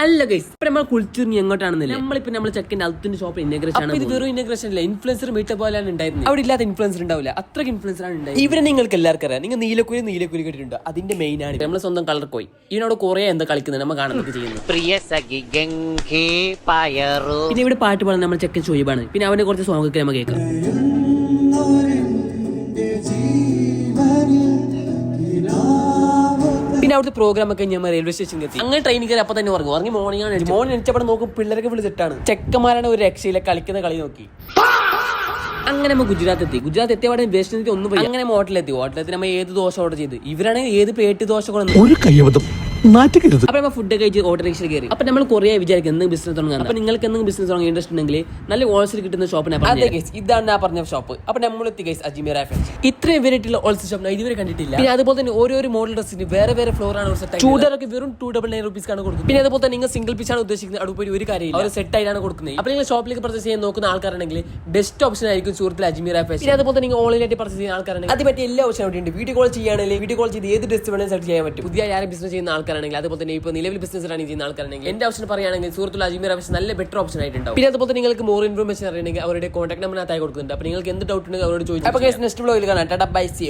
അല്ല ഗൈസ്, ഇപ്പൊ നമ്മൾ കുളിച്ചുറിഞ്ഞ് എങ്ങോട്ടാണെന്നില്ല, നമ്മളിപ്പോ നമ്മൾ ചെക്കിന്റെ അൽത്തിന്റെ ഷോപ്പ് ഇന്നഗ്രേഷൻ ആണ്. ഇത് വെറും ഇന്നഗ്രേഷൻ അല്ല, ഇൻഫ്ലുവൻസർ മീറ്റ് പോലെയാണ് ഉണ്ടായിരുന്നത്. അവിടെ ഇല്ലാത്ത ഇൻഫ്ലുവൻസർ ഉണ്ടാവില്ല, അത്രയ്ക്ക് ഇൻഫ്ലുവൻസർ ആണ് ഉണ്ടായത്. ഇവരെ നിങ്ങൾക്ക് എല്ലാവർക്കും അറിയാം. നിങ്ങൾ നീലക്കുരി കേട്ടിട്ടുണ്ട്, അതിന്റെ മെയിൻ ആണ് നമ്മൾ സ്വന്തം കളർ കോയി. ഇതിനോട് കുറെ എന്താ കളിക്കുന്നത് നമ്മൾ കാണുന്നത് ചെയ്യുന്നത്. പിന്നെ ഇവിടെ പാട്ട് പാടുന്ന നമ്മൾ ചെക്കൻ ഷോയിബാണ്. പിന്നെ അവനെ കുറച്ച് സോങ് ഒക്കെ നമ്മൾ കേൾക്കാം. പിന്നെ അവിടുത്തെ പ്രോഗ്രാം ഒക്കെ ഞാൻ റെയിൽവേ സ്റ്റേഷനിൽ എത്തി. അങ്ങനെ ട്രെയിനിൽ കയറി അപ്പൊ തന്നെ ഉറങ്ങി. മോർണിംഗ് എണിച്ചപ്പോൾ നോക്കും പിള്ളേരൊക്കെ വിളിച്ചിട്ടാണ്. ചെക്കന്മാരാണ് ഒരു രക്ഷയിലെ കളിക്കുന്ന കളി നോക്കി. അങ്ങനെ നമ്മൾ ഗുജറാത്ത് എത്തിയ പാടെ ബസ്സിനെത്തി ഒന്നും പോയി. അങ്ങനെ ഹോട്ടലെത്തി നമ്മൾ ഏത് ദോശ ഓർഡർ ചെയ്ത്, ഇവരാണെങ്കിൽ ഏത് പേട്ടി ദോശ അപ്പൊ നമ്മൾ ഫുഡ് കഴിച്ച് ഓട്ടോ റിക്ഷയിൽ കയറി. അപ്പൊ നമ്മൾ കുറെ വിചാരിക്കും എന്തെങ്കിലും ബിസിനസ് തുടങ്ങാൻ. അപ്പൊ നിങ്ങൾക്ക് എന്തെങ്കിലും ബിസിനസ് തുടങ്ങാൻ ഇൻട്രസ്റ്റ് ഉണ്ടെങ്കിൽ നല്ല ഹോൾസെയിൽ കിട്ടുന്ന ഷോപ്പിനെ ഇതാണ് ഞാൻ പറഞ്ഞ ഷോപ്പ്. അപ്പൊ നമ്മൾ എത്തി ഗൈസ് അജ്മീർ ഫാഷൻ. ഇത്രയും വെറൈറ്റിയുള്ള ഹോൾസെയിൽ ഷോപ്പ് ഞാൻ ഇതുവരെ കണ്ടിട്ടില്ല. പിന്നെ അതുപോലെ തന്നെ ഓരോ മോഡൽ ഡ്രസ്സിന് വേറെ ഫ്ലോർ ആണ്. ചൂടറൊക്കെ വെറും 299 rupees ആണ് കൊടുക്കുന്നത്. പിന്നെ അതുപോലെ തന്നെ നിങ്ങൾ സിംഗിൾ പീസ് ആണ് ഉദ്ദേശിക്കുന്നത്, അടുപ്പൊരു ഒരു കാര്യമില്ല, ഒരു സെറ്റ് ആയിട്ടാണ് കൊടുക്കുന്നത്. അപ്പൊ നിങ്ങൾ ഷോപ്പിലേക്ക് പർച്ചേസ് ചെയ്യാൻ നോക്കുന്ന ആൾക്കാരാണെങ്കിൽ ബെസ്റ്റ് ഓപ്ഷൻ ആയിരിക്കും സുഹൃത്തിൽ അജ്മീർ ഫാഷൻ. പിന്നെ അതുപോലെ നിങ്ങൾ ഓൺലൈനായിട്ട് പർച്ചേസ് ചെയ്യുന്ന ആൾക്കാരാണെങ്കിൽ അത് പറ്റിയ എല്ലാ ഓപ്ഷനും ഉണ്ട്. വീഡിയോ കോൾ ചെയ്യുകയാണെങ്കിൽ വീഡിയോ കോൾ ചെയ്ത് ഏത് ഡ്രസ് വേണമെങ്കിലും സെലക്ട് ചെയ്യാൻ പറ്റും. പുതിയ ആരും ബിസിനസ് ചെയ്യുന്ന ആൾക്കാരാണെങ്കിൽ അതുപോലെ തന്നെ ഇപ്പോൾ നിലവിൽ ബിസിനസ് റൺ ചെയ്യുന്ന ആൾക്കാരാണെങ്കിൽ എന്റെ ഓപ്ഷൻ പറയുകയാണെങ്കിൽ സുഹൃത്തുള്ള അജ്മീർ ഫാഷൻ നല്ല ബെറ്റർ ഓപ്ഷൻ ആയിട്ടുണ്ടാവും. പിന്നെ അതുപോലെ നിങ്ങൾക്ക് മോർ ഇൻഫർമേഷൻ അറിയണമെങ്കിൽ അവരുടെ കോൺടാക്ട് നമ്പർ കൊടുക്കുന്നുണ്ട്. അപ്പോൾ നിങ്ങൾക്ക് എന്ത് ഡൗട്ട് ഉണ്ടെങ്കിൽ അവരോട് ചോദിച്ചു. അപ്പോൾ നെക്സ്റ്റ് വ്ലോഗിൽ കാണാം. Tata bye see U.